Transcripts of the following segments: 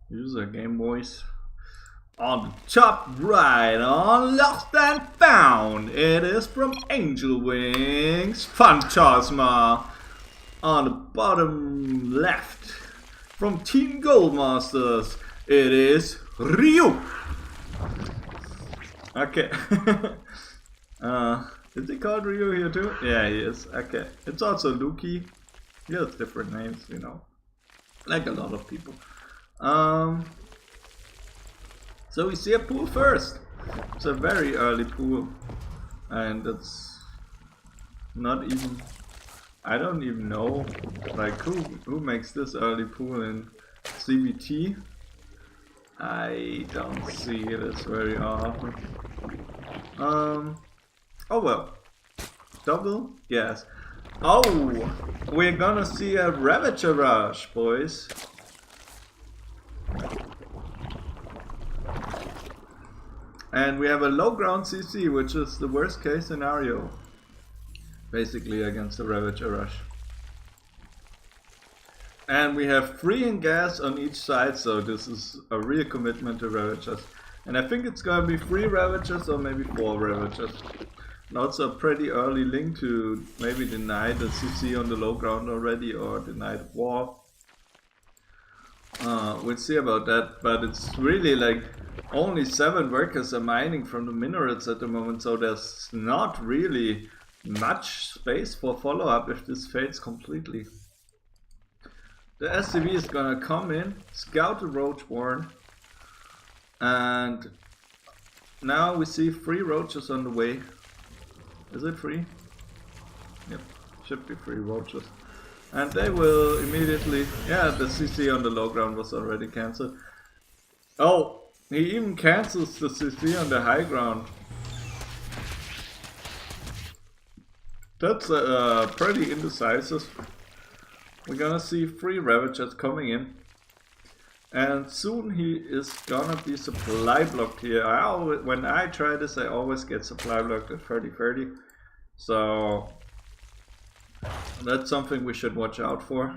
User game voice. On the top right, on Lost and Found, it is from Angel Wings, Phantasma. On the bottom left, from Team Goldmasters, it is Ryu. Okay. Is he called Ryu here too? Yeah, he is. Okay. It's also Luki. He has different names, you know. Like a lot of people. So we see a pool first. It's a very early pool. And it's not even... I don't even know, like, who makes this early pool in CBT? I don't see this very often. Oh well. Double? Yes. Oh! We're gonna see a Ravager Rush, boys. And we have a low ground CC, which is the worst case scenario. Basically against the Ravager Rush. And we have 3 in gas on each side, so this is a real commitment to Ravagers. And I think it's gonna be 3 Ravagers or maybe 4 Ravagers. And also a pretty early link to maybe deny the CC on the low ground already or deny the wall. We'll see about that, but it's really like only 7 workers are mining from the minarets at the moment, so there's not really much space for follow-up if this fails completely. The SCV is gonna come in, scout the Roach Warren, and now we see 3 roaches on the way. Is it 3? Yep, should be 3 roaches. And they will immediately... yeah, the CC on the low ground was already cancelled. Oh, he even cancels the CC on the high ground. That's pretty indecisive. We're gonna see 3 Ravagers coming in. And soon he is gonna be supply blocked here. When I try this, I always get supply blocked at 30-30. So that's something we should watch out for.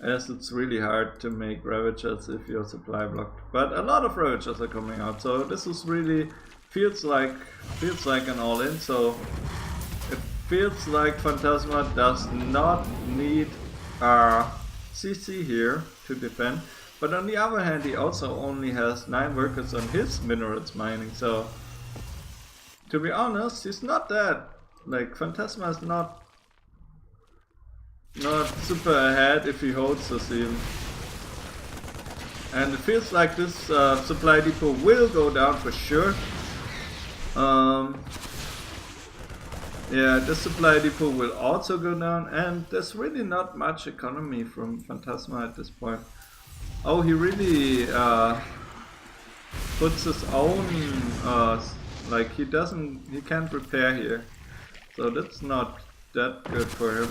As it's really hard to make Ravagers if you're supply blocked. But a lot of Ravagers are coming out. So this is really feels like an all-in. So feels like Phantasma does not need a CC here to defend, but on the other hand he also only has 9 workers on his minarets mining, so to be honest he's not that, like Phantasma is not super ahead if he holds this even. And it feels like this supply depot will go down for sure. Yeah, this supply depot will also go down, and there's really not much economy from Phantasma at this point. Oh, he really puts his own, like he can't repair here. So that's not that good for him.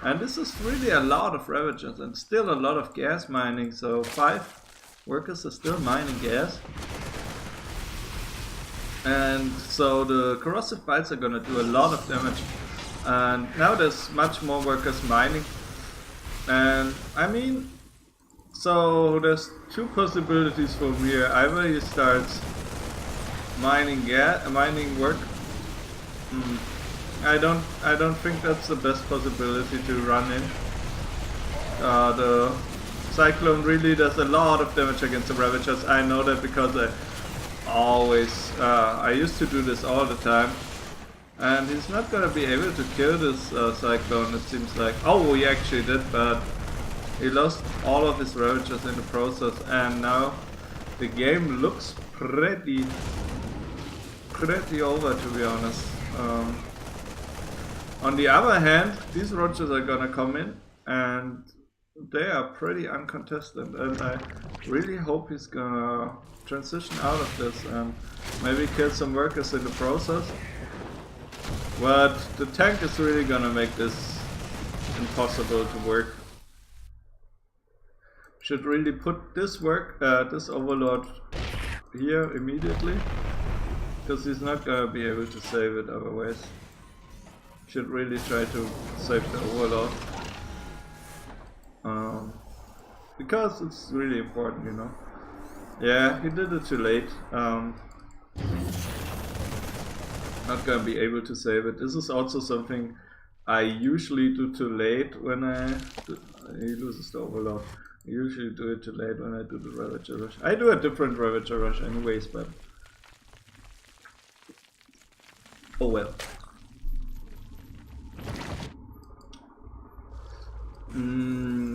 And this is really a lot of Ravagers and still a lot of gas mining, so 5 workers are still mining gas. And so the corrosive bites are gonna do a lot of damage. And now there's much more workers mining. And I mean, so there's 2 possibilities from here. Either he starts mining work. I don't think that's the best possibility to run in. The Cyclone really does a lot of damage against the Ravagers. I know that because I used to do this all the time, and he's not gonna be able to kill this Cyclone, it seems like. Oh, he actually did, but he lost all of his Ravagers in the process, and now the game looks pretty over, to be honest. On the other hand, these Roaches are gonna come in, and they are pretty uncontested, and I really hope he's gonna transition out of this and maybe kill some workers in the process. But the tank is really gonna make this impossible to work. Should really put this Overlord here immediately, because he's not gonna be able to save it otherwise. Should really try to save the Overlord. The because it's really important, you know. Yeah, he did it too late. Not gonna be able to save it. This is also something I usually do too late when he loses the overload. I usually do it too late when I do the Ravager Rush. I do a different Ravager Rush anyways, but oh well.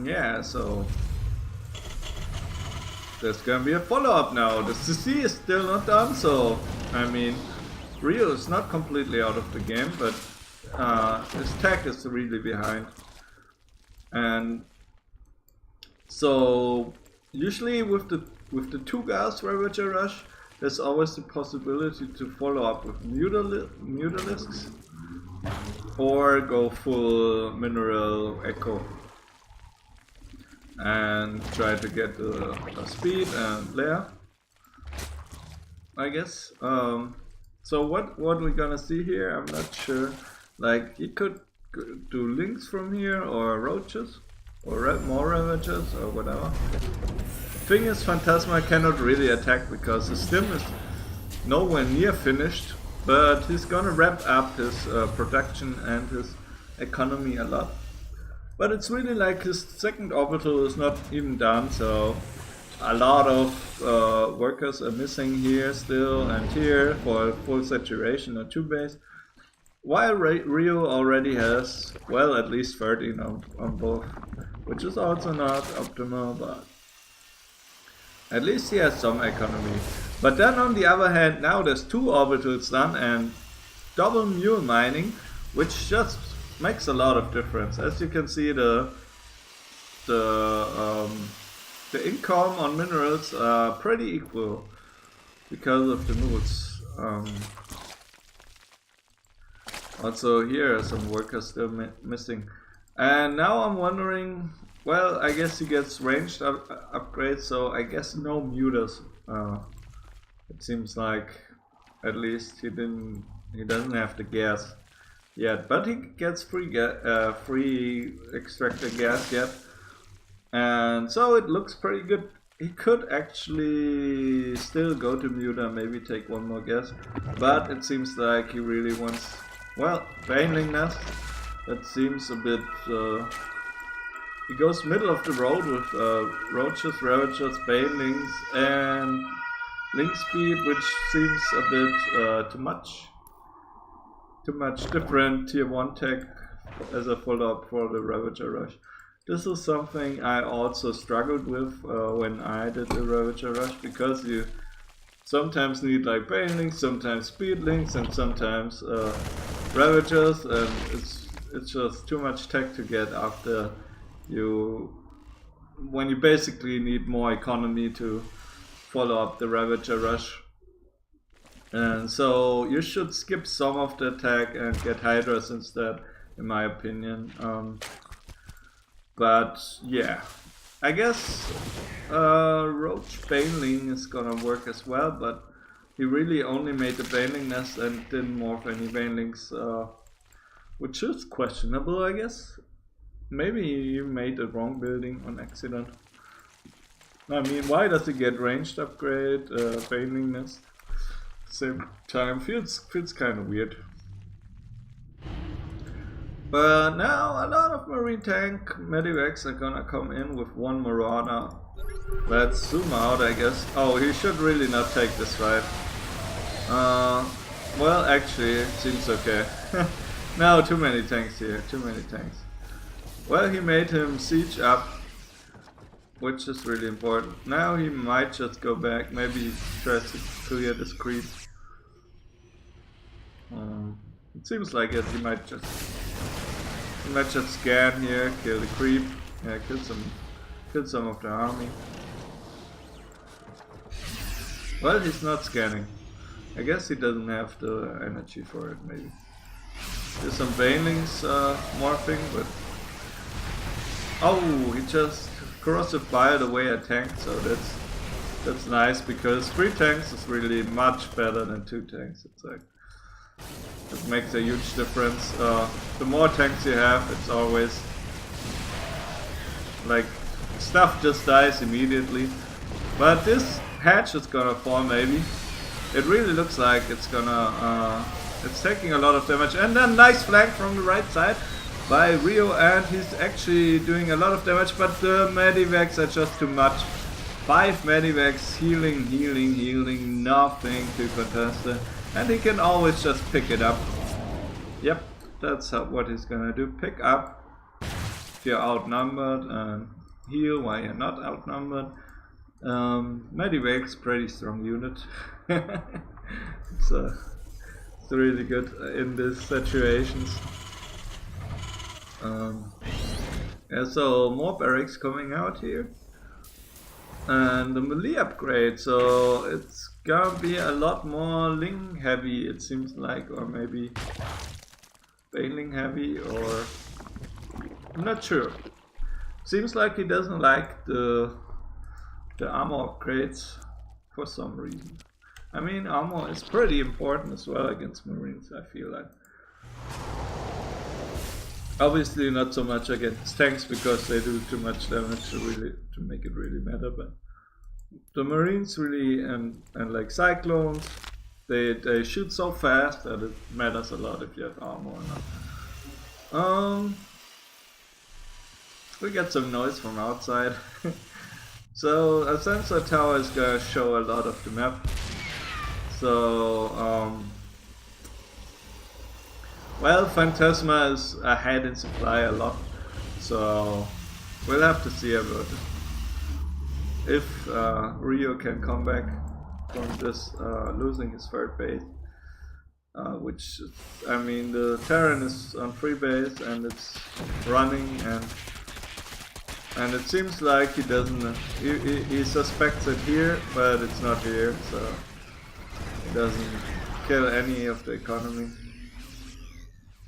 Yeah, so there's gonna be a follow-up now. The CC is still not done, so I mean, Rio is not completely out of the game, but his tech is really behind. And so usually with the 2 gas Ravager Rush, there's always the possibility to follow up with Mutalisks or go full Mineral Echo and try to get the speed and lair, I guess. So what we're gonna see here, I'm not sure. Like, he could do links from here, or roaches, or more Ravagers, or whatever. Thing is, Phantasma cannot really attack because his stim is nowhere near finished, but he's gonna ramp up his production and his economy a lot. But it's really like his second orbital is not even done, so a lot of workers are missing here still and here for full saturation or 2 base. While Rio already has, well, at least 13 on both, which is also not optimal, but at least he has some economy. But then on the other hand, now there's 2 orbitals done and double mule mining, which just makes a lot of difference. As you can see, the income on minerals are pretty equal because of the mules. Also here are some workers still missing. And now I'm wondering, well, I guess he gets ranged upgrades, so I guess no mutas. It seems like at least he doesn't have the gas yet, but he gets free extractor gas yet, and so it looks pretty good. He could actually still go to Muta, maybe take 1 more gas, but it seems like he really wants, well, Baneling Nest. That seems a bit, he goes middle of the road with Roaches, Ravagers, Banelings, and Link Speed, which seems a bit too much different tier 1 tech as a follow-up for the Ravager Rush. This is something I also struggled with when I did the Ravager Rush, because you sometimes need like Banelings, sometimes Speedlings, and sometimes Ravagers, and it's just too much tech to get after when you basically need more economy to follow up the Ravager Rush. And so you should skip some of the attack and get Hydras instead, in my opinion. But yeah, I guess Roach Baneling is gonna work as well, but he really only made the Baneling nest and didn't morph any Banelings, which is questionable, I guess. Maybe he made the wrong building on accident. I mean, why does he get ranged upgrade, Baneling nest? Same time, feels kind of weird. But now a lot of Marine Tank Medivacs are gonna come in with 1 Marauder. Let's zoom out, I guess. Oh, he should really not take this fight. Well, actually, it seems okay. No, too many tanks here, too many tanks. Well, he made him siege up, which is really important. Now he might just go back, maybe he tries to clear this creep. It seems like it. He might just scan here, kill the creep, yeah, kill some of the army. Well, he's not scanning. I guess he doesn't have the energy for it. Maybe there's some Banelings morphing, but oh, he just corrosive biled away a tank, so that's nice, because 3 tanks is really much better than 2 tanks. It's like, it makes a huge difference. The more tanks you have, it's always like stuff just dies immediately. But this hatch is gonna fall maybe. It really looks like it's gonna, it's taking a lot of damage. And then nice flank from the right side by Rio, and he's actually doing a lot of damage, but the medivacs are just too much. 5 medivacs, healing, nothing to contest it. And he can always just pick it up. Yep, that's what he's gonna do. Pick up if you're outnumbered and heal while you're not outnumbered. Medivac's pretty strong unit. It's really good in these situations. Yeah, so more barracks coming out here. And the melee upgrade, so it's gonna be a lot more Ling heavy, it seems like, or maybe Bailing heavy, or I'm not sure. Seems like he doesn't like the armor upgrades for some reason. I mean, armor is pretty important as well against Marines, I feel like. Obviously not so much against tanks because they do too much damage to make it really matter, but the Marines really, and like Cyclones, they shoot so fast that it matters a lot if you have armor or not. We get some noise from outside. So a sensor tower is gonna show a lot of the map. So well, Phantasma is ahead in supply a lot, so we'll have to see about it. If Rio can come back from this losing his third base, which, I mean, the Terran is on free base and it's running, and it seems like he doesn't, he suspects it here, but it's not here, so he doesn't kill any of the economy.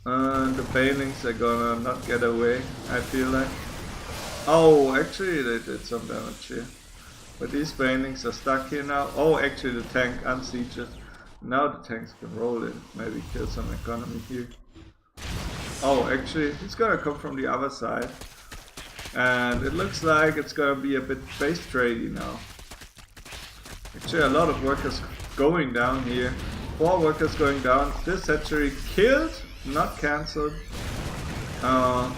And the Banelings are gonna not get away, I feel like. Oh, actually they did some damage here. But these Banelings are stuck here now. Oh, actually the tank unsieges. Now the tanks can roll in, maybe kill some economy here. Oh, actually he's gonna come from the other side. And it looks like it's gonna be a bit base trady now. Actually a lot of workers going down here. 4 workers going down. This hatchery killed, not cancelled. A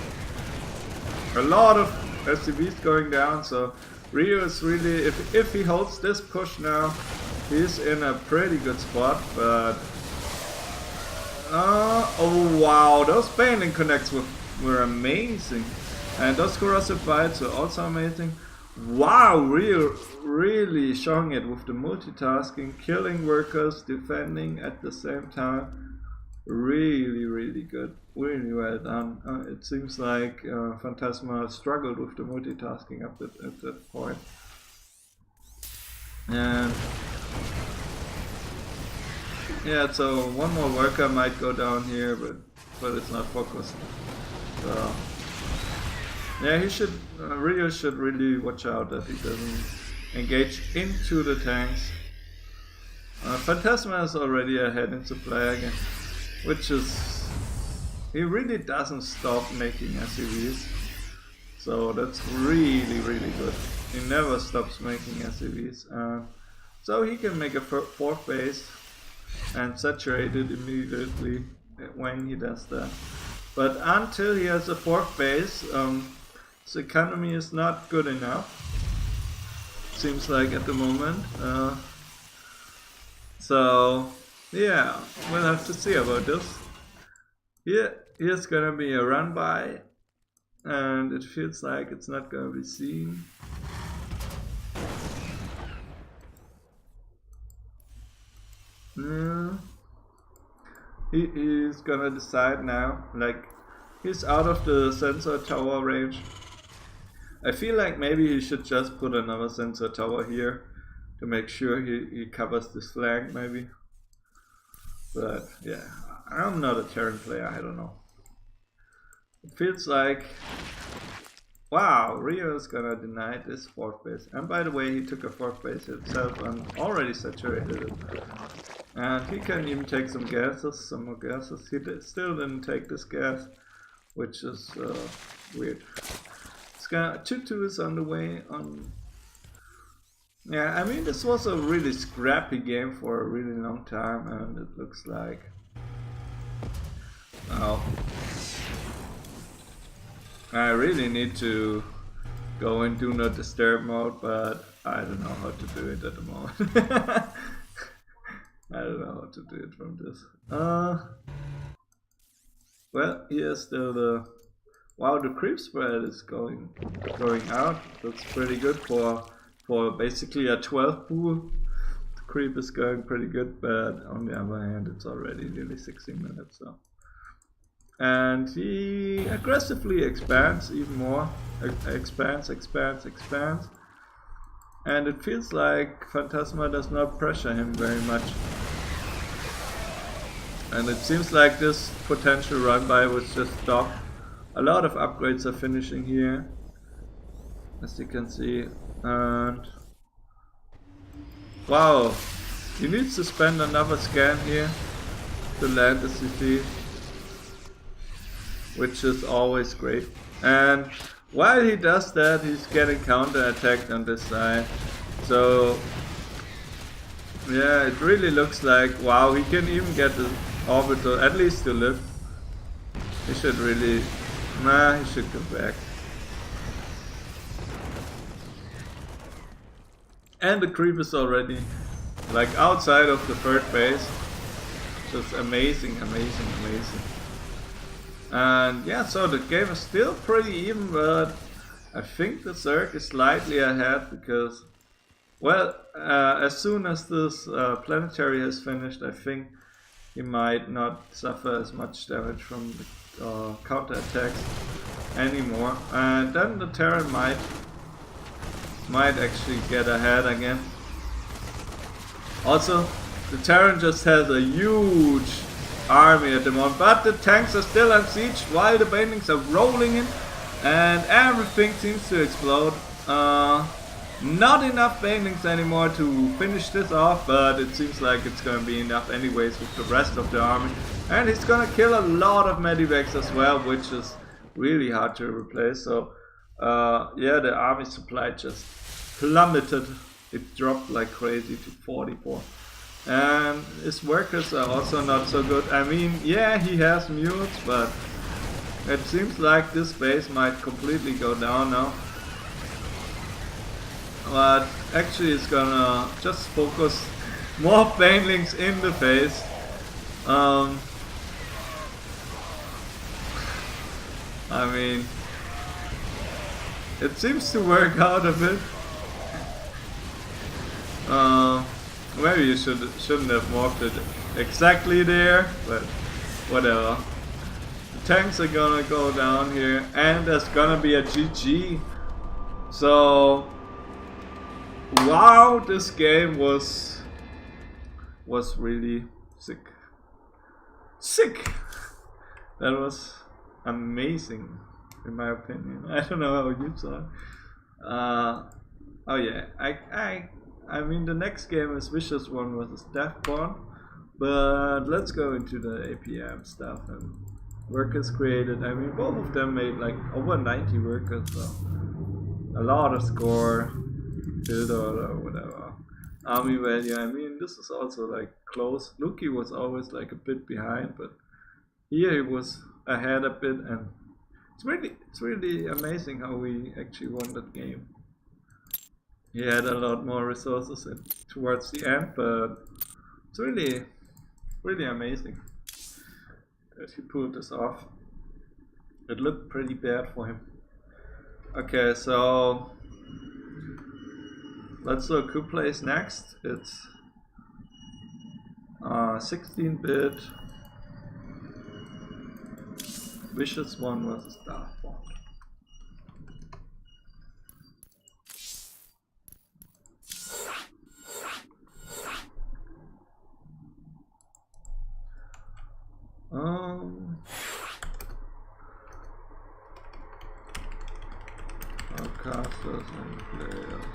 lot of SCVs going down, so Rio is really, if he holds this push now, he's in a pretty good spot, but oh wow, those Baneling connects were amazing. And those corrosive bites were also amazing. Wow, Rio really showing it with the multitasking, killing workers, defending at the same time. Really good, really well done. It seems like Phantasma struggled with the multitasking at that point. And yeah, so one more worker might go down here, but it's not focused. So yeah, he should, Rio should really watch out that he doesn't engage into the tanks. Phantasma is already ahead in supply again, which is, he really doesn't stop making SCVs, so that's really good. He never stops making SCVs, so he can make a 4th base and saturate it immediately when he does that. But until he has a 4th base, his economy is not good enough, seems like at the moment. So yeah, we'll have to see about this. Here's gonna be a run by, and it feels like it's not gonna be seen. He's gonna decide now, like, he's out of the sensor tower range. I feel like maybe he should just put another sensor tower here to make sure he covers this flank maybe. But yeah, I'm not a Terran player, I don't know. It feels like, wow, Rio is gonna deny this 4th base. And by the way, he took a 4th base himself and already saturated it. And he can even take some gases, some more gases. He still didn't take this gas, which is weird. 2-2 is on the way. Yeah, I mean, this was a really scrappy game for a really long time, and it looks like... Oh. I really need to go in Do Not Disturb mode, but I don't know how to do it at the moment. I don't know how to do it from this. Well, here's still the... Wow, the creep spread is going out. That's pretty good for basically a 12 pool. The creep is going pretty good, but on the other hand, it's already nearly 16 minutes. So, and he aggressively expands even more. Expands, and it feels like Phantasma does not pressure him very much. And it seems like this potential run by was just stopped. A lot of upgrades are finishing here, as you can see, and wow, he needs to spend another scan here to land the CT, which is always great. And while he does that, he's getting counter-attacked on this side. So yeah, it really looks like, wow, he can even get the orbital, at least to live. He should really, nah, he should go back. And the creep is already like outside of the third base. Just amazing. And yeah, so the game is still pretty even, but I think the Zerg is slightly ahead because, well, as soon as this planetary has finished, I think he might not suffer as much damage from the counter-attacks anymore. And then the Terran might actually get ahead again. Also, the Terran just has a huge army at the moment, but the tanks are still on siege while the Banelings are rolling in, and everything seems to explode. Not enough Banelings anymore to finish this off, but it seems like it's gonna be enough anyways with the rest of the army. And he's gonna kill a lot of medivacs as well, which is really hard to replace. So yeah, the army supply just plummeted. It dropped like crazy to 44. And his workers are also not so good. I mean, yeah, he has mules, but it seems like this base might completely go down now. But actually it's gonna just focus more Banelings in the face. I mean, it seems to work out a bit. Maybe you shouldn't have morphed it exactly there, but whatever. The tanks are gonna go down here, and there's gonna be a GG. So wow, this game was really sick. That was amazing, in my opinion. I don't know how you saw it. Oh yeah, I mean, the next game is Vicious One versus Deathborn, but let's go into the APM stuff and workers created. I mean, both of them made like over 90 workers, so a lot of score, build order, whatever. Army value, I mean, this is also like close. Luki was always like a bit behind, but here he was ahead a bit, and it's really amazing how we actually won that game. He had a lot more resources towards the end, but it's really amazing that he pulled this off. It looked pretty bad for him. Okay, so let's look who plays next. It's 16-bit Vicious One versus Deathborn. Casters and players.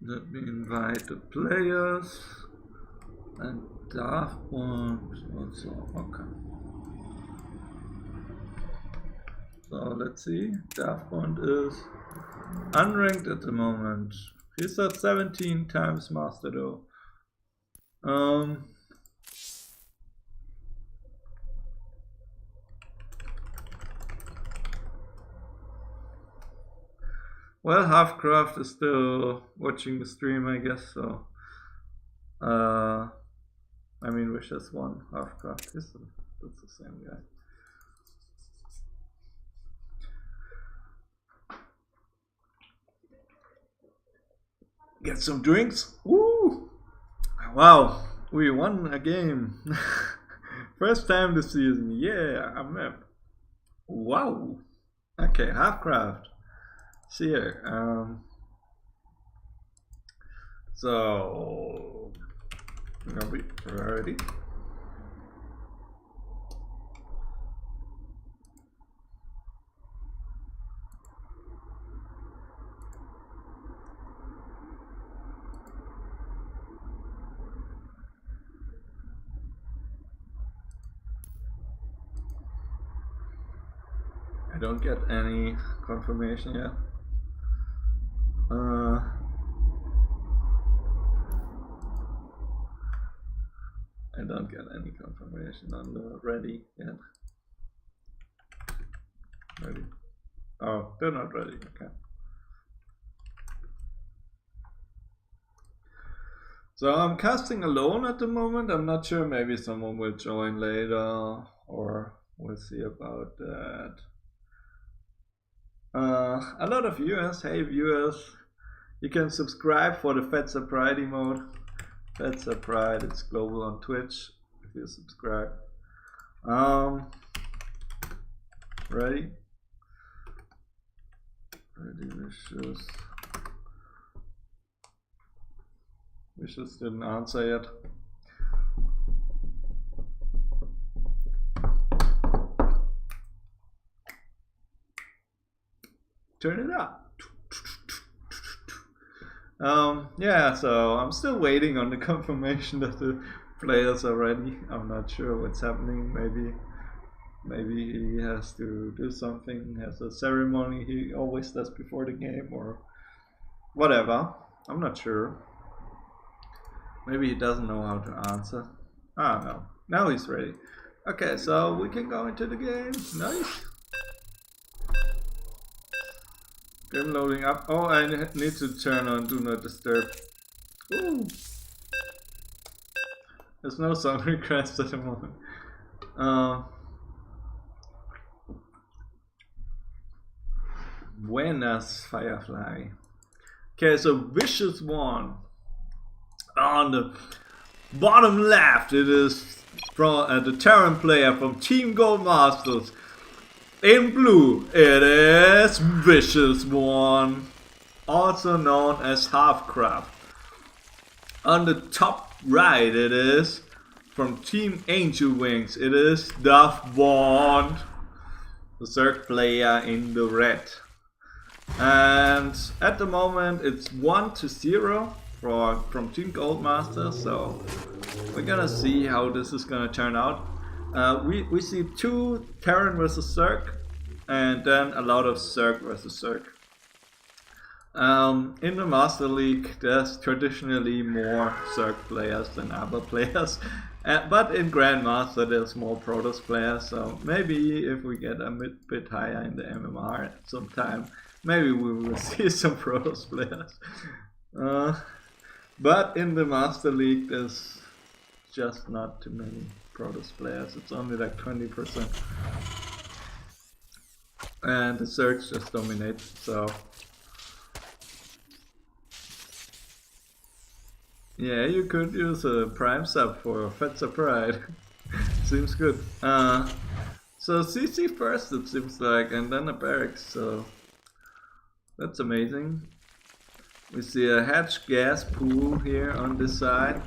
Let me invite the players and Deathborn also. Okay. So let's see. Daft Bond is unranked at the moment. He's at 17 times master though. Well, Halfcraft is still watching the stream, I guess, so. I mean, Wishes won, Halfcraft is that's the same guy. Get some drinks. Woo! Wow, we won a game. First time this season. Yeah, I'm up. Wow. Okay, Halfcraft. See here. So are we ready? I don't get any confirmation yet. I don't get any confirmation on the ready yet. Ready? Oh, they're not ready. Okay. So I'm casting alone at the moment. I'm not sure. Maybe someone will join later, or we'll see about that. A lot of viewers. Hey viewers, you can subscribe for the Fetzer Pride emote. Fetzer Pride, it's global on Twitch if you subscribe. Ready? Ready, Wishes. Wishes didn't answer yet. Turn it up. Yeah, so I'm still waiting on the confirmation that the players are ready. I'm not sure what's happening. Maybe he has to do something, has a ceremony he always does before the game, or whatever. I'm not sure. Maybe he doesn't know how to answer. Ah, no. Now he's ready. Okay, so we can go into the game. Nice. Game loading up. Oh, I need to turn on Do Not Disturb. Ooh. There's no song request at the moment. Buenas, Firefly. Okay, so Vicious One. On the bottom left, it is from the Terran player from Team Goldmasters. In blue, it is Vicious One, also known as Halfcraft. On the top right, it is from Team Angel Wings. It is Daft Bond, the third player in the red. And at the moment, it's 1-0 from Team Goldmasters. So we're gonna see how this is gonna turn out. We see 2 Terran versus Zerg, and then a lot of Zerg versus Zerg. In the Master League, there's traditionally more Zerg players than other players, but in Grandmaster there's more Protoss players. So maybe if we get a bit higher in the MMR at some time, maybe we will see some Protoss players. But in the Master League, there's just not too many Protoss players. It's only like 20%, and the Zergs just dominate. So yeah, you could use a Prime sub for Fetzer Pride. Seems good. So CC first, it seems like, and then a barracks. So that's amazing. We see a hatch gas pool here on this side,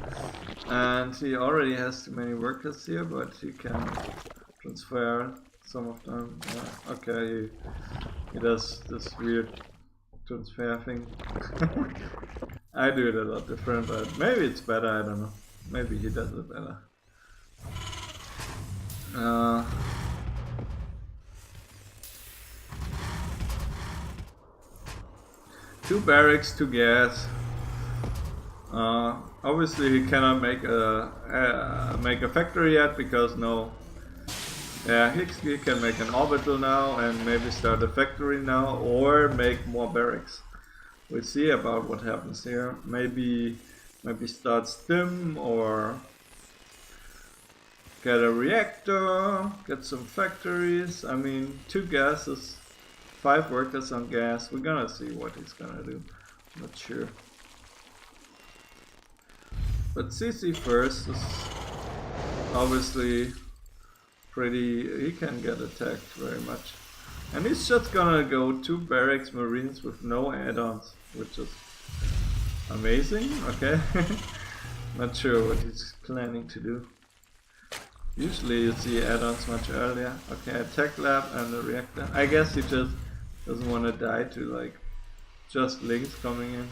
and he already has too many workers here, but he can transfer some of them. Yeah, okay, he does this weird transfer thing. I do it a lot different, but maybe it's better, I don't know. Maybe he does it better. 2 barracks, 2 gas. Obviously he cannot make a factory yet because no. Yeah, he can make an orbital now and maybe start a factory now or make more barracks. We'll see about what happens here. Maybe start stim or get a reactor, get some factories. I mean, 2 gases, 5 workers on gas. We're gonna see what he's gonna do. I'm not sure. But CC first is obviously pretty. He can get attacked very much. And he's just gonna go 2 barracks marines with no add-ons, which is amazing. Okay. Not sure what he's planning to do. Usually you see add-ons much earlier. Okay, attack lab and the reactor. I guess he just doesn't want to die to like just links coming in.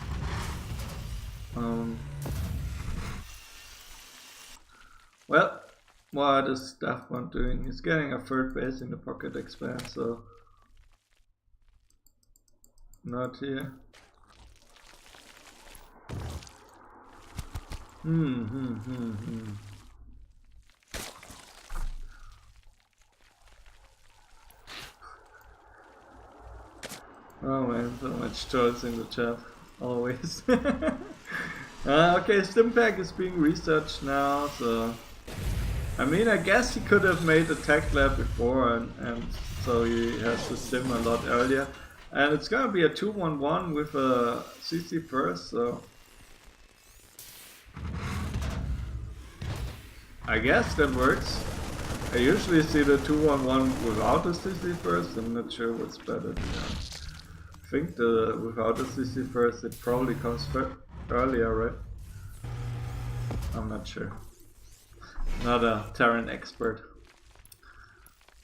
Well, what is Staffbond doing? He's getting a 3rd base in the pocket expand, so not here. Oh man, so much choice in the chat, always. Okay, Stimpack is being researched now, so I mean, I guess he could have made a tech lab before, and so he has to stim a lot earlier. And it's gonna be a 2-1-1 with a CC first, so I guess that works. I usually see the 2-1-1 without the CC first. I'm not sure what's better. I think the without the CC first, it probably comes earlier, right? I'm not sure. Not a Terran expert.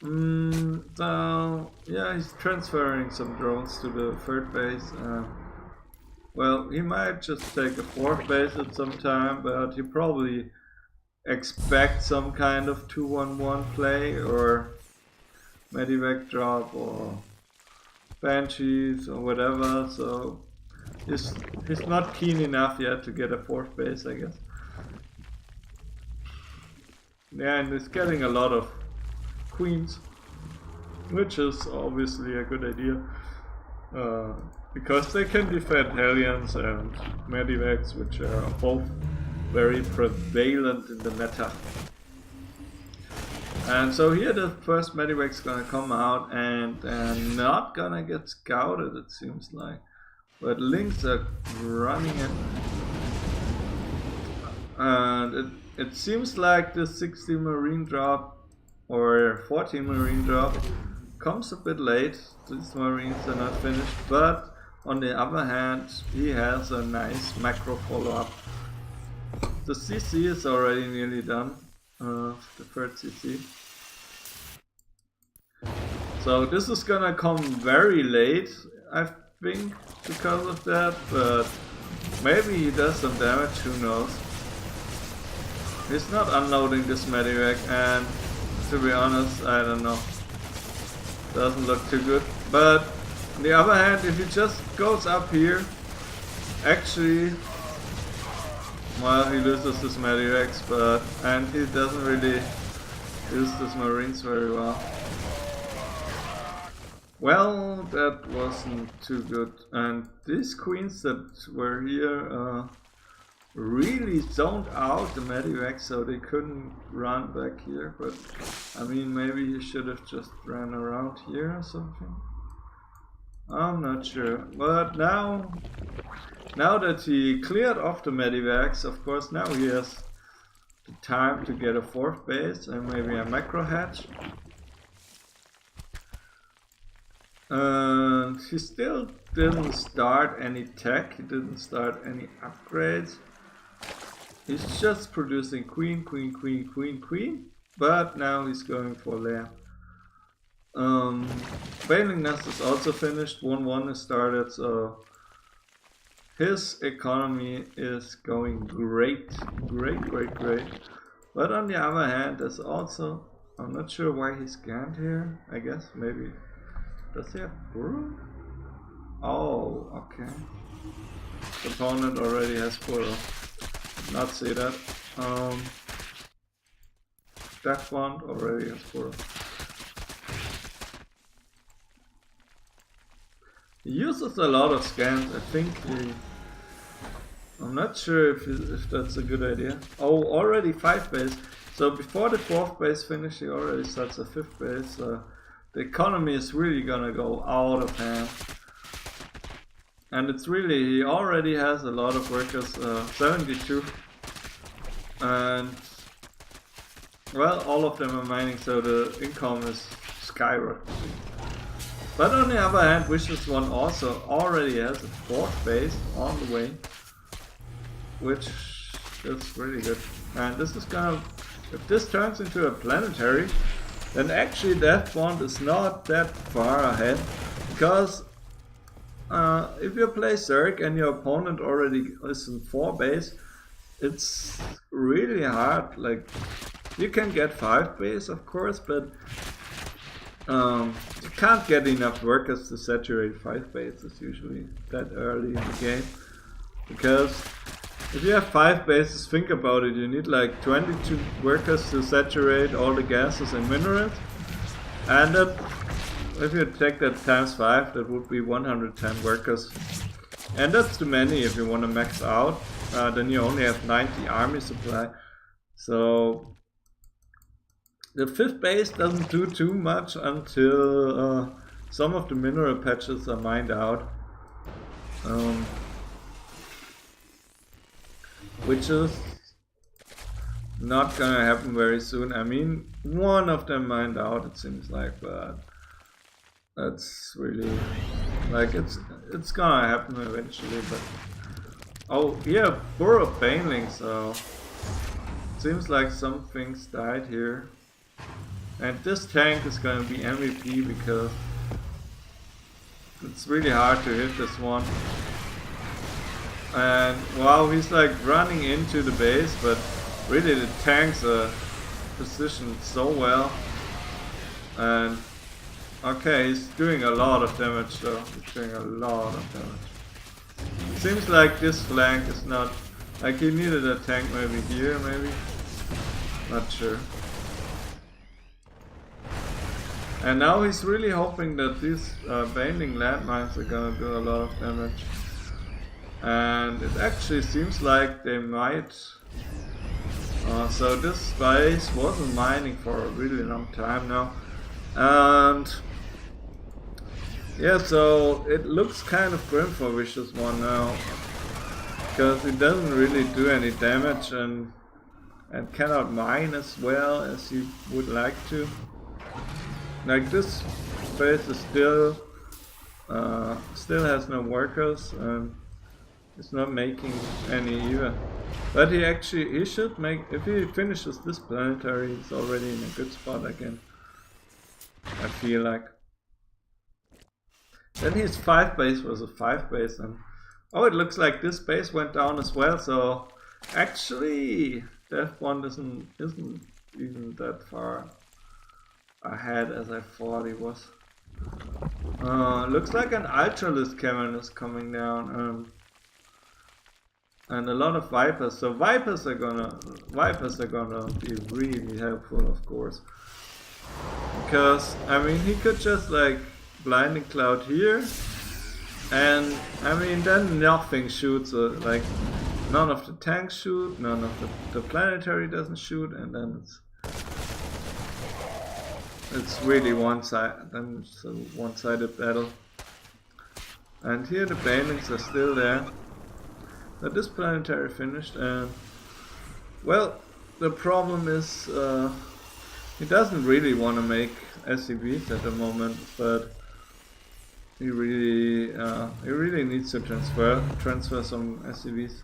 So yeah, he's transferring some drones to the 3rd base. Well, he might just take a 4th base at some time, but he probably expects some kind of 2-1-1 play or Medivac drop or Banshees or whatever. So he's not keen enough yet to get a 4th base, I guess. Yeah, and he's getting a lot of queens, which is obviously a good idea, because they can defend Hellions and Medivacs, which are both very prevalent in the meta. And so here the first Medivac's gonna come out and not gonna get scouted, it seems like. But links are running it. And it seems like the 60 marine drop or 40 marine drop comes a bit late. These marines are not finished, but on the other hand he has a nice macro follow-up. The CC is already nearly done, the 3rd CC. So this is gonna come very late, I think, because of that, but maybe he does some damage, who knows. He's not unloading this Medivac, and to be honest, I don't know. Doesn't look too good. But on the other hand, if he just goes up here, actually, well, he loses his Medivacs, and he doesn't really use his Marines very well. Well, that wasn't too good. And these queens that were here really zoned out the Medivac, so they couldn't run back here. But I mean, maybe he should have just ran around here or something. I'm not sure. But now that he cleared off the Medivacs, of course, now he has the time to get a 4th base and maybe a macro hatch. And he still didn't start any tech, he didn't start any upgrades. He's just producing queen, queen, queen, queen, queen. But now he's going for lair. Bailing Nest is also finished, 1-1 is started, so his economy is going great, great, great, great. But on the other hand, there's also, I'm not sure why he scanned here, I guess maybe, does he have brew? Oh, okay. The opponent already has Puro. Not see that. Death Bond already has Puro. He uses a lot of scans. I think I'm not sure if that's a good idea. Oh, already 5 base. So before the 4th base finish, he already starts a 5th base. The economy is really gonna go out of hand. And it's really, he already has a lot of workers, 72. And, well, all of them are mining, so the income is skyrocketing. But on the other hand, Vicious One also already has a 4th base on the way. Which is really good. And this is gonna, if this turns into a planetary, then actually Death Bond is not that far ahead. Because if you play Zerg and your opponent already is in 4 base, it's really hard. Like, you can get 5 base of course, but you can't get enough workers to saturate 5 bases usually that early in the game. Because if you have 5 bases, think about it, you need like 22 workers to saturate all the gases and minerals. And that, if you take that times 5, that would be 110 workers. And that's too many if you want to max out. Then you only have 90 army supply. So the 5th base doesn't do too much until some of the mineral patches are mined out. Which is not gonna happen very soon. I mean, one of them mined out, it seems like, but that's really, like, it's gonna happen eventually. But oh yeah, Burrow Baneling, so it seems like some things died here. And this tank is gonna be MVP because it's really hard to hit this one. And wow, he's like running into the base, but really the tanks are positioned so well. And okay, he's doing a lot of damage though. He's doing a lot of damage. It seems like this flank is not, like he needed a tank maybe here, maybe. Not sure. And now he's really hoping that these Baneling landmines are gonna do a lot of damage. And it actually seems like they might. So this base wasn't mining for a really long time now. And yeah, so it looks kind of grim for Vicious One now. Because it doesn't really do any damage and cannot mine as well as you would like to. Like this base is still has no workers and it's not making any either. But he should make, if he finishes this planetary, he's already in a good spot again. I feel like. Then his 5 base was a 5 base and oh, it looks like this base went down as well, so actually Death Bond isn't even that far ahead as I thought he was. Looks like an Ultralist cannon is coming down, and a lot of Vipers. So Vipers are gonna be really helpful, of course. Because I mean, he could just like Blinding Cloud here, and I mean then nothing shoots. Like none of the tanks shoot, none of the planetary doesn't shoot, and then it's really one-sided. Then it's a one-sided battle. And here the Banelings are still there. But this planetary finished, and well, the problem is he doesn't really want to make SCVs at the moment, but he really needs to transfer some SCVs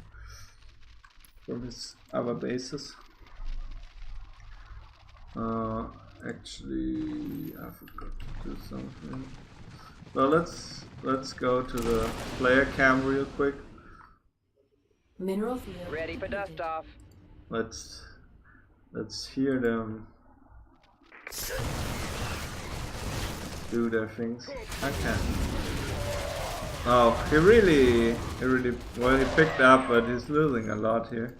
from his other bases. Actually, I forgot to do something. So let's go to the player cam real quick. Mineral field ready for dust off. Let's hear them do their things. Okay. Oh, he really, well, he picked up, but he's losing a lot here.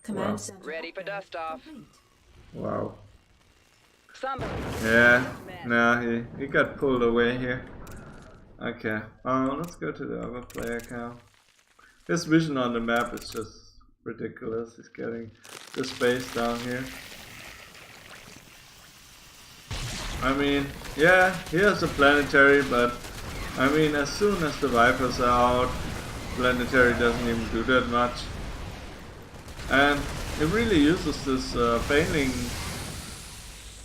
Command Wow. center. Ready for dust off. Complete. Wow. Somebody. Yeah, nah, he got pulled away here. Okay, let's go to the other player account. His vision on the map is just ridiculous. He's getting the space down here. I mean, yeah, he has a planetary, but I mean, as soon as the Vipers are out, planetary doesn't even do that much. And it really uses this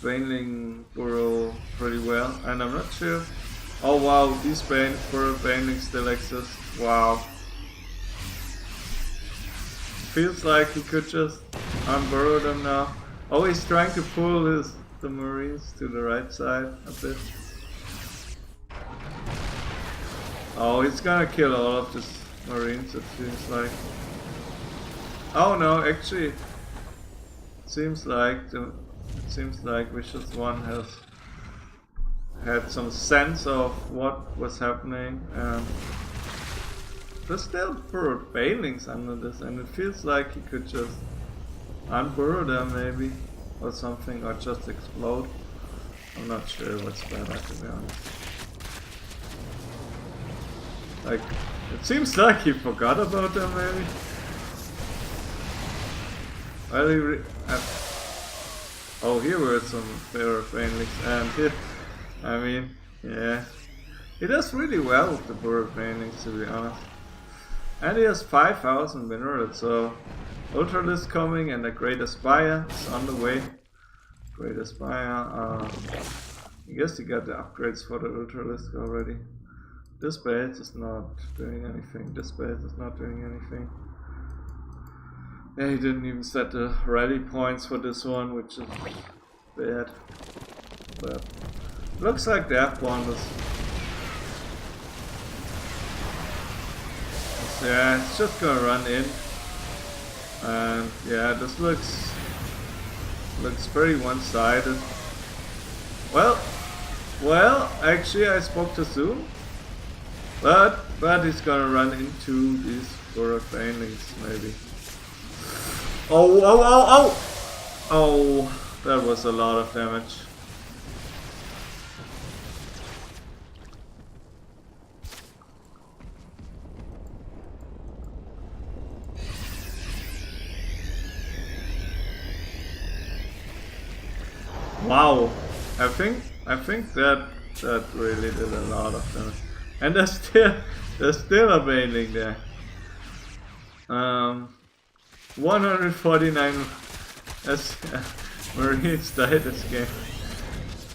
Baneling burrow pretty well, and I'm not sure. Oh wow, these burrow Banelings still exist. Wow. Feels like he could just unburrow them now. Oh, he's trying to pull the Marines to the right side a bit. Oh, he's gonna kill all of these Marines, it seems like. Oh no, actually, it seems like Vicious One has had some sense of what was happening, and there's still burrowed Banelings under this, and it feels like he could just unburrow them maybe, or something, or just explode. I'm not sure what's better, to be honest. Like, it seems like he forgot about them maybe. Well, oh, here were some better Banelings, and here, I mean, yeah. He does really well with the burrowed Banelings, to be honest. And he has 5,000 minerals, so Ultralisk coming and a Great Aspire is on the way. Great Aspire, I guess he got the upgrades for the Ultralisk already. This base is not doing anything, this base is not doing anything. Yeah, he didn't even set the rally points for this one, which is bad. But looks like the F1 was... Yeah, it's just gonna run in. And yeah, this looks very one-sided. Well, actually I spoke too soon. But he's gonna run into these burrowed Banelings maybe. Oh, that was a lot of damage. Wow, I think that really did a lot of damage. And there's still a Baneling there. 149 as Marines died this game.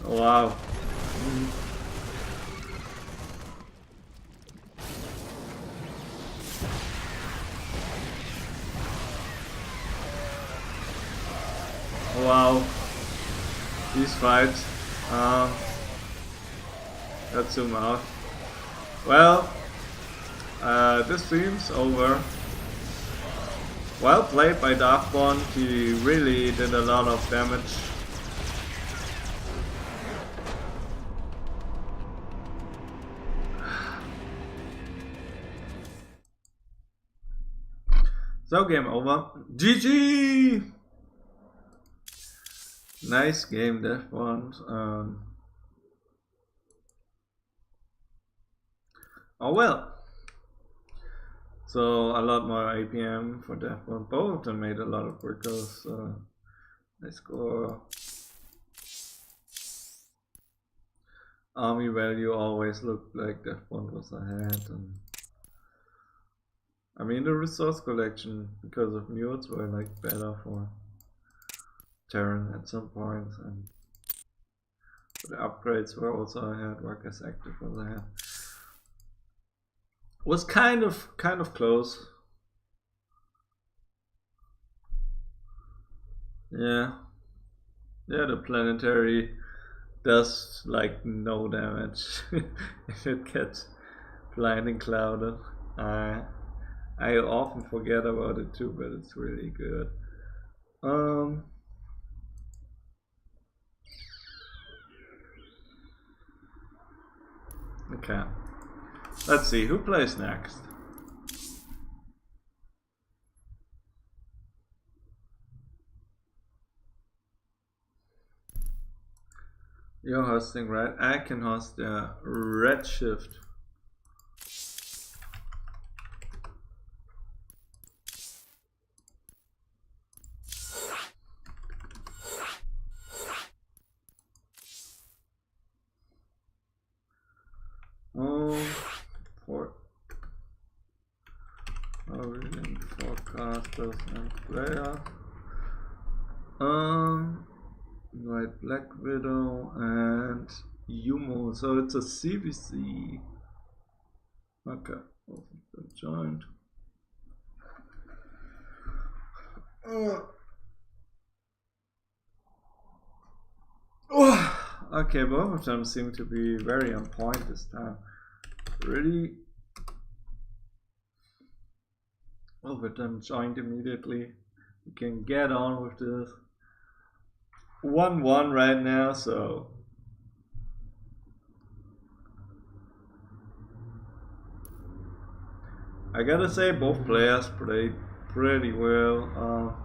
Wow. Wow. These fights. Let's zoom out. Well, this seems over. Well played by Darkbond, he really did a lot of damage. So game over. GG! Nice game, Darkbond. Oh well. So a lot more APM for that one. Both of them made a lot of workers. They score. Army value always looked like that one was ahead, and I mean the resource collection because of mutes were like better for Terran at some points, and the upgrades were also ahead. Workers active was ahead. Was kind of close. Yeah, the planetary does like no damage if it gets blinding clouded. I often forget about it too, but it's really good. Okay. Let's see, who plays next? You're hosting, right? I can host, yeah. Redshift. Origin forecasters and players. Right, Black Widow and Yumo. So it's a CVC. Okay, both of them joined. Okay, both of them seem to be very on point this time. Really, both of them joined immediately. We can get on with this. 1-1 right now, so I gotta say both players played pretty well.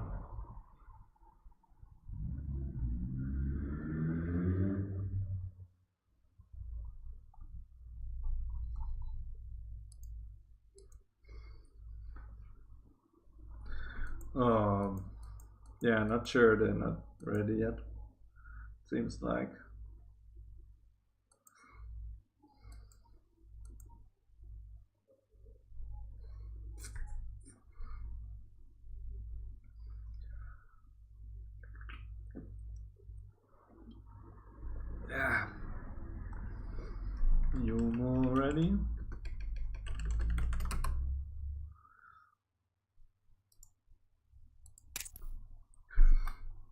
Yeah, not sure they're not ready yet. Seems like. Yeah. Yumo ready?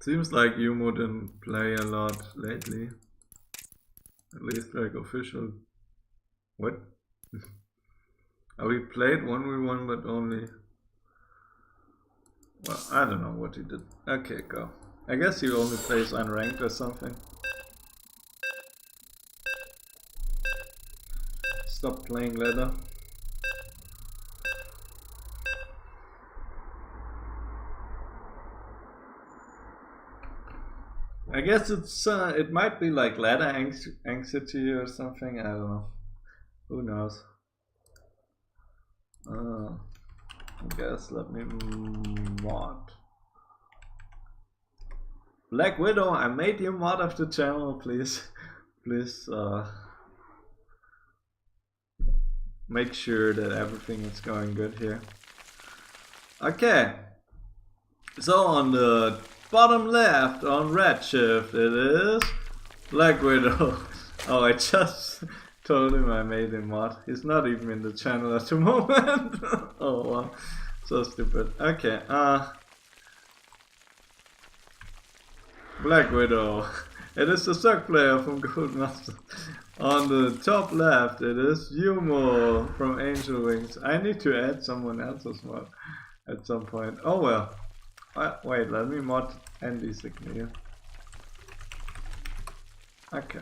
Seems like Yumo didn't play a lot lately. At least like official. What? We played 1v1 but only. Well, I don't know what he did. Okay, go. I guess he only plays unranked or something. Stop playing ladder. I guess it's it might be like ladder anxiety or something. I don't know. Who knows? I guess let me mod. Black Widow, I made you mod of the channel, please. Please make sure that everything is going good here. Okay. So on the bottom left on Redshift it is Black Widow. Oh, I just told him I made him mod. He's not even in the channel at the moment. Oh wow, so stupid. Okay, Black Widow. It is the suck player from Goldmasters. On the top left it is Yumo from Angel Wings. I need to add someone else's mod at some point. Oh well. Wait, let me mod Andy Signia. Okay.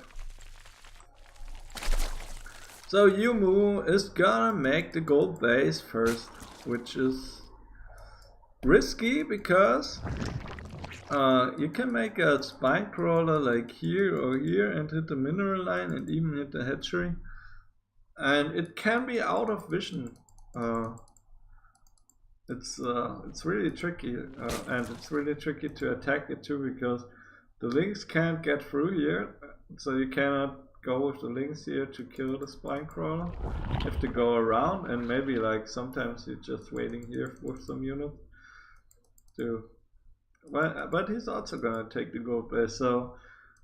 So Yumu is gonna make the gold base first, which is risky because you can make a spine crawler like here or here and hit the mineral line and even hit the hatchery, and it can be out of vision. It's really tricky, and it's really tricky to attack it too because the lynx can't get through here, so you cannot go with the lynx here to kill the spine crawler. You have to go around, and maybe like sometimes you're just waiting here with some units to. But he's also gonna take the gold base, so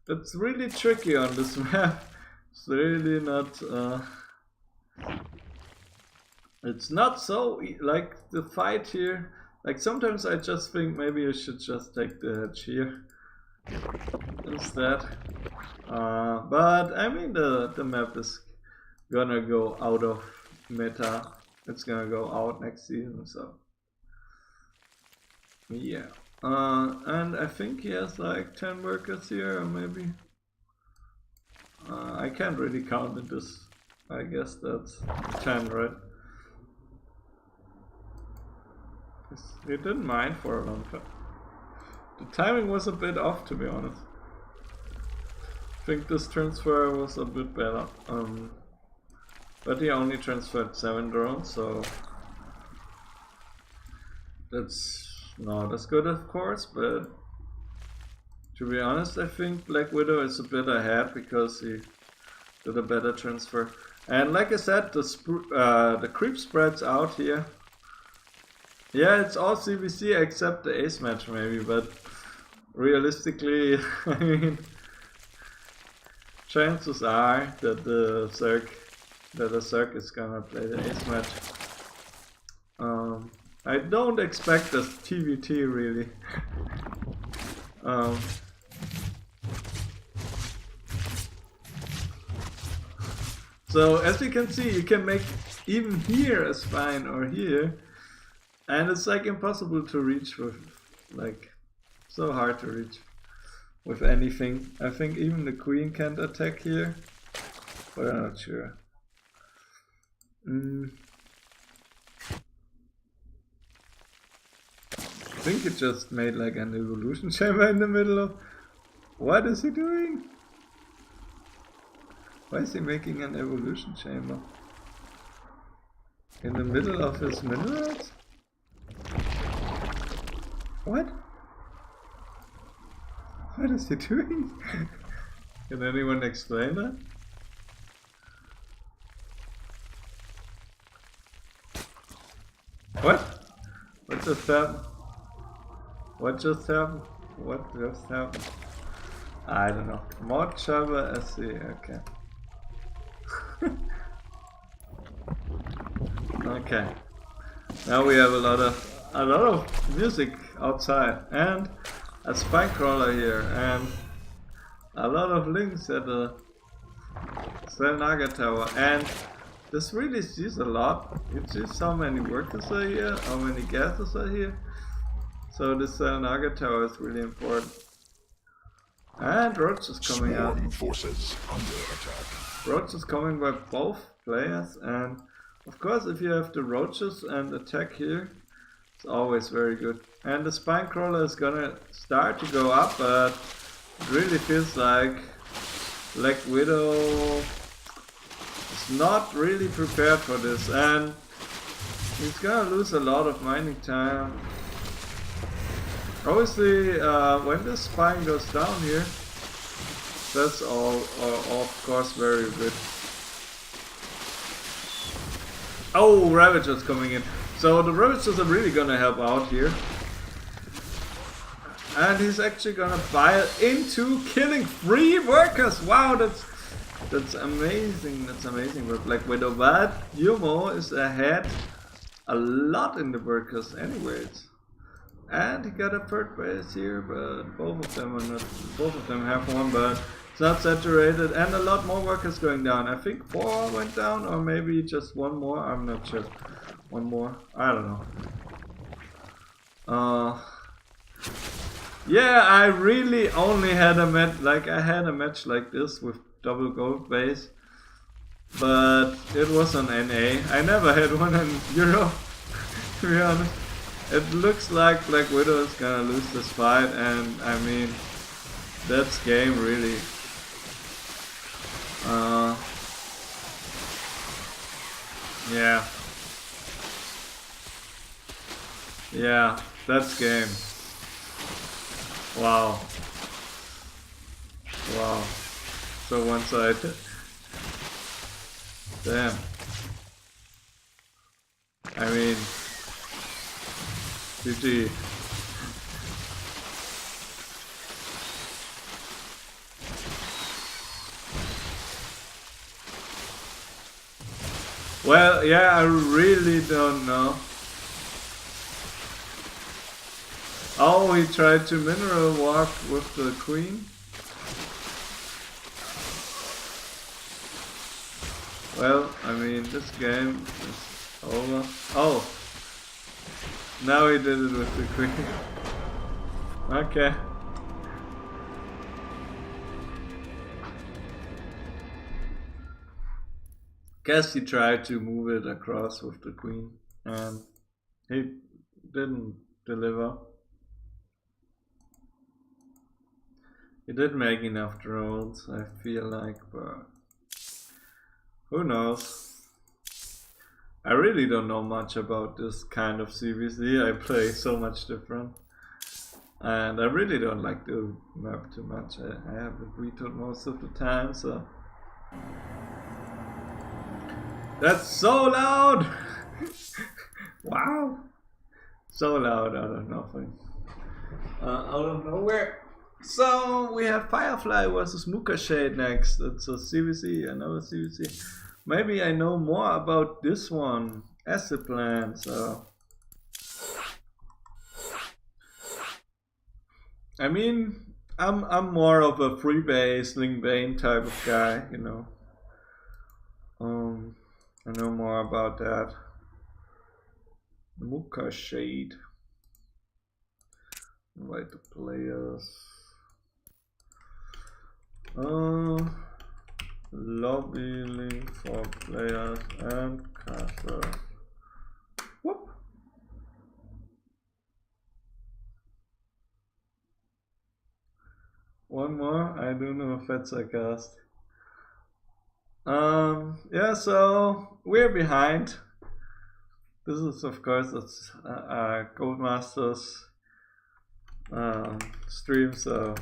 it's really tricky on this map. It's really not. It's not so like the fight here. Like sometimes I just think maybe you should just take the hedge here instead. But I mean the map is gonna go out of meta. It's gonna go out next season, so yeah. And I think he has like 10 workers here, or maybe. I can't really count in this I guess that's 10, right? He didn't mind for a long time. The timing was a bit off, to be honest. I think this transfer was a bit better. But he only transferred 7 drones, so that's not as good, of course, but to be honest, I think Black Widow is a bit ahead because he did a better transfer. And like I said, the creep spreads out here. Yeah, it's all CVC except the ace match maybe, but realistically, I mean, chances are that the Zerg is gonna play the ace match. I don't expect this TVT really. So as you can see, you can make even here a spine or here, and it's like impossible to reach with, like, so hard to reach with anything. I think even the queen can't attack here, but I'm not sure. I think it just made like an evolution chamber in the middle of... What is he doing? Why is he making an evolution chamber? In the middle of his minerals? What? What is he doing? Can anyone explain that? What? What just happened? What just happened? What just happened? I don't know. Mod Java SC, okay. Okay. Now we have a lot of music outside and a spine crawler here and a lot of links at the Naga tower, and this really sees a lot. You see how many workers are here, how many gases are here. So this Naga tower is really important. And Roach is coming out. Forces under attack. Roach is coming by both players, and of course if you have the roaches and attack here, it's always very good. And the spine crawler is gonna start to go up, but it really feels like Black Widow is not really prepared for this, and he's gonna lose a lot of mining time. Obviously, when the spine goes down here, that's all of course very good. Oh, Ravagers coming in. So the Ravagers are really gonna help out here. And he's actually gonna fire into killing 3 workers. Wow, that's amazing. That's amazing with Black Widow. But Yumo is ahead a lot in the workers anyways. And he got a 3rd base here, but both of them are not. Both of them have one, but it's not saturated, and a lot more workers going down. I think 4 went down, or maybe just 1 more. I'm not sure. 1 more. I don't know. Yeah, I really only had a match. Like I had a match like this with double gold base, but it was on NA. I never had one in Europe, to be honest. It looks like Black Widow is gonna lose this fight, and I mean, that's game really. Yeah. Yeah, that's game. Wow. Wow. So one-sided. Damn. I mean, GG. Well, yeah, I really don't know. Oh, he tried to mineral warp with the queen. Well, I mean, this game is over. Oh, now he did it with the queen. Okay. Guess he tried to move it across with the queen, and he didn't deliver. He did make enough drones, I feel like, but who knows? I really don't know much about this kind of CVC. I play so much different. And I really don't like the map too much. I have it vetoed most of the time, so... That's so loud! Wow! So loud out of nothing. Out of nowhere. So we have Firefly versus Muka Shade next. It's a CVC, another CVC. Maybe I know more about this one. Acid Plan, so... I mean, I'm more of a freebase, Ling Bane type of guy, you know. I know more about that. Muka Shade. Invite the players. Lobby link for players and caster. Whoop. One more. I don't know if that's a cast. Yeah, so we're behind. This is of course it's Goldmasters stream, so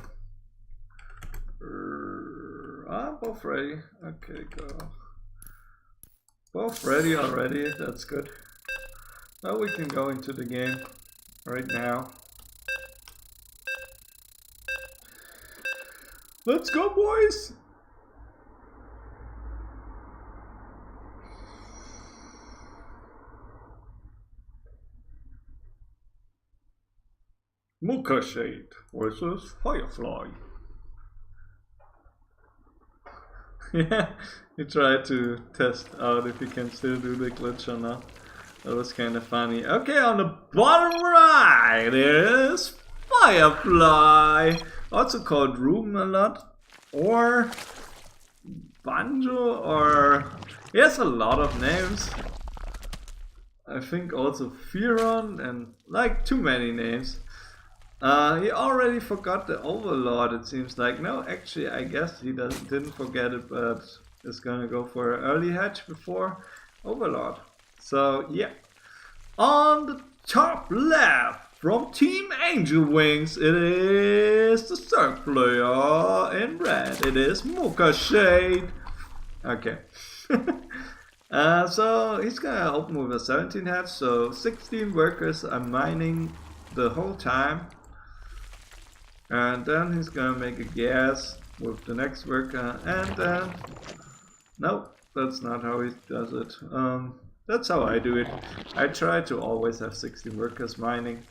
both ready. Okay, go. Both ready already. That's good. Now we can go into the game right now. Let's go, boys! Muka Shade versus Firefly. Yeah, he tried to test out if he can still do the glitch or not. That was kind of funny. Okay, on the bottom right is Firefly, also called Room a lot, or Banjo, or he has a lot of names. I think also Firon, and like too many names. He already forgot the Overlord, it seems like. No, actually, I guess he didn't forget it, but is gonna go for an early hatch before Overlord. So, yeah. On the top left, from Team Angel Wings, it is the third player in red. It is Muka Shade. Okay. So, he's gonna open with a 17 hatch, so 16 workers are mining the whole time. And then he's gonna make a gas with the next worker, and then nope, that's not how he does it. That's how I do it. I try to always have 16 workers mining,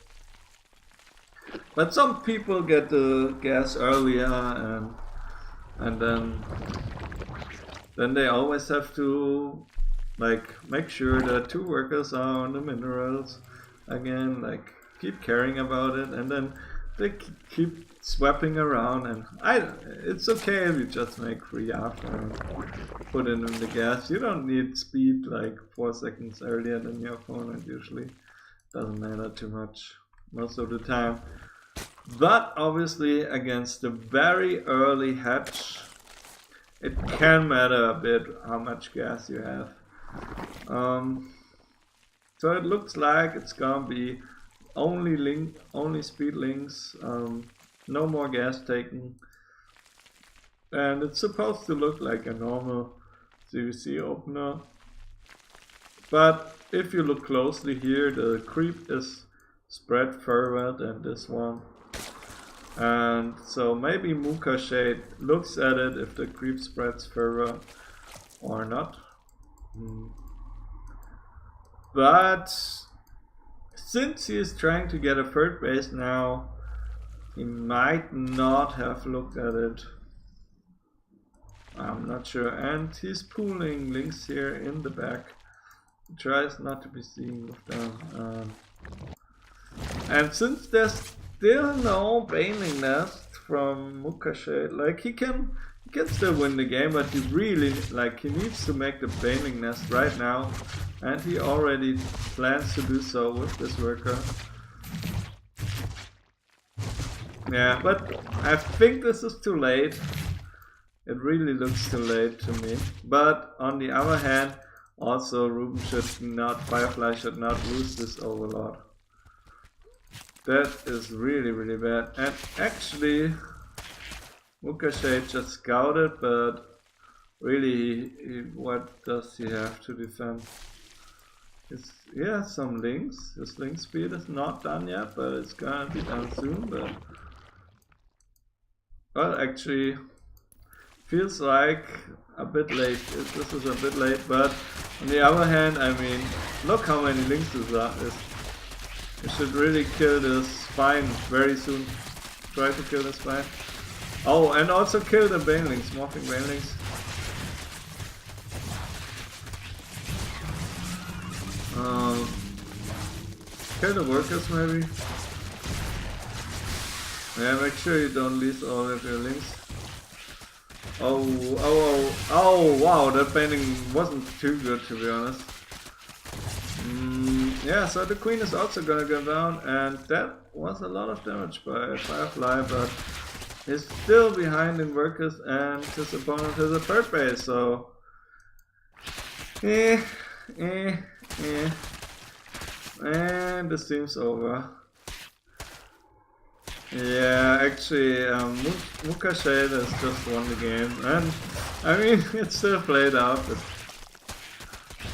but some people get the gas earlier, and then they always have to like make sure that 2 workers are on the minerals again, like keep caring about it, and then they keep swapping around, and it's okay if you just make 3 after and put it in the gas. You don't need speed like 4 seconds earlier than your opponent usually. Doesn't matter too much most of the time. But obviously against the very early hatch, it can matter a bit how much gas you have. So it looks like it's gonna be only speed links, no more gas taken, and it's supposed to look like a normal CVC opener, but if you look closely here, the creep is spread further than this one, and so maybe Muka Shade looks at it if the creep spreads further or not. But since he is trying to get a third base now, he might not have looked at it. I'm not sure. And he's pulling links here in the back. He tries not to be seen with them. And since there's still no Baneling Nest from Muka Shade, like he can can still win the game, but he really, like, he needs to make the painting nest right now, and he already plans to do so with this worker. Yeah, but I think this is too late. It really looks too late to me. But on the other hand, also Ruben should not, Firefly should not lose this Overlord. That is really, really bad. And actually, Mukashe just scouted, but really, what does he have to defend? He has some links. His link speed is not done yet, but it's gonna be done soon. But well, actually, feels like a bit late. This is a bit late, but on the other hand, I mean, look how many links this is. You should really kill this spine very soon. Try to kill the spine. Oh, and also kill the banelings, morphing banelings. Kill the workers maybe. Yeah, make sure you don't lose all of your links. Oh, wow, that painting wasn't too good, to be honest. Yeah, so the queen is also gonna go down, and that was a lot of damage by Firefly, but he's still behind in workers, and his opponent has a third base, so... And this seems over. Yeah, actually, Mukashe has just won the game, and I mean, it's still played out, but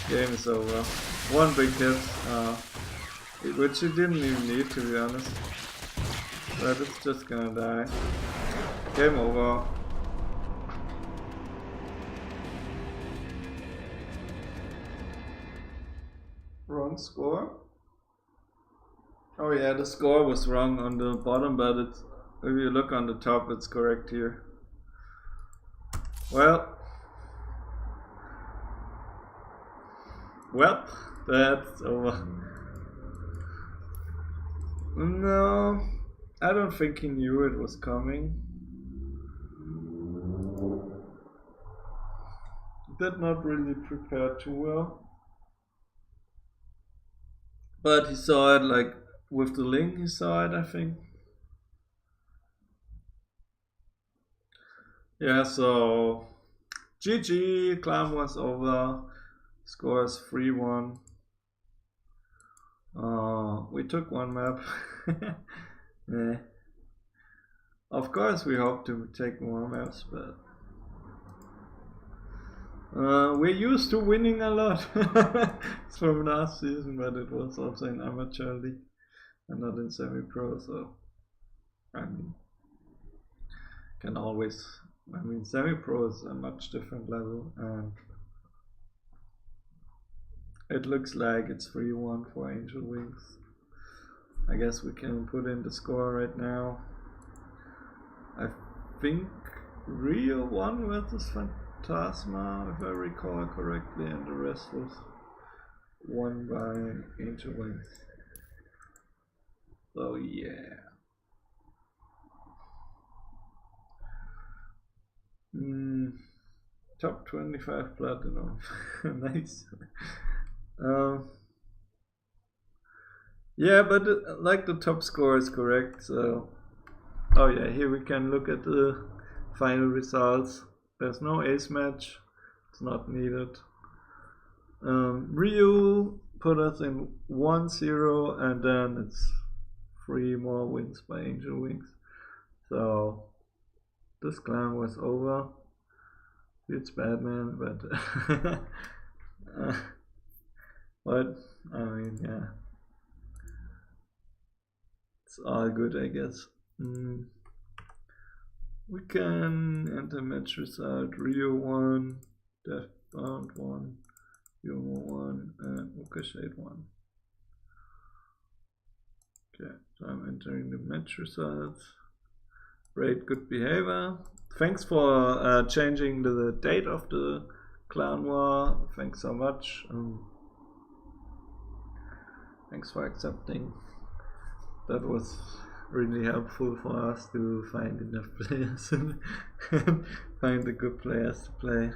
game is over. One big hit, which you didn't even need, to be honest. But it's just gonna die. Game over. Wrong score? Oh yeah, the score was wrong on the bottom, but it's, if you look on the top, it's correct here. Well, that's over. No, I don't think he knew it was coming. Did not really prepare too well. But he saw it, like, with the link, he saw it, I think. Yeah, so GG, clan was over. Score is 3-1. We took one map. Nah. Of course we hope to take more maps, but we're used to winning a lot. It's from last season, but it was also in amateur league and not in semi-pro, so I mean, can always, I mean, semi-pro is a much different level, and it looks like it's 3-1 for Angel Wings. I guess we can put in the score right now. I think Rio won versus Phantasma, if I recall correctly, and the rest was won by Angel Wings. So yeah. Top 25 platinum. Nice. Yeah, but like the top score is correct, so oh yeah, here we can look at the final results. There's no ace match, it's not needed. Ryu put us in 1-0, and then it's 3 more wins by Angel Wings. So this clan was over. It's bad, man, but but I mean, yeah, it's all good, I guess. We can enter match result. Rio 1, Deathbound 1, Yomo 1, and Mukashe 1. Okay, so I'm entering the match results. Great, good behavior. Thanks for changing the date of the clan war. Thanks so much. Thanks for accepting. That was really helpful for us to find enough players and find the good players to play.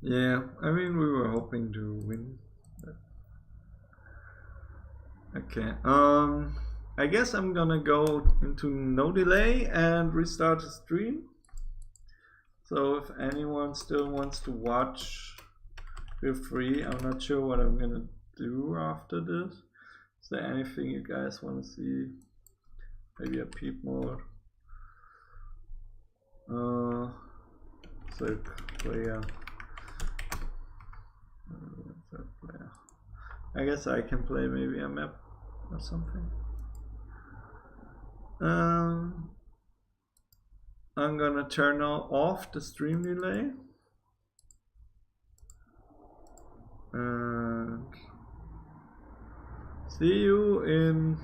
Yeah, I mean, we were hoping to win. Okay, I guess I'm gonna go into no delay and restart the stream. So if anyone still wants to watch, feel free. I'm not sure what I'm gonna do after this. Is there anything you guys want to see? Maybe a peep mode. So player. I guess I can play maybe a map or something. I'm gonna turn off the stream delay and see you in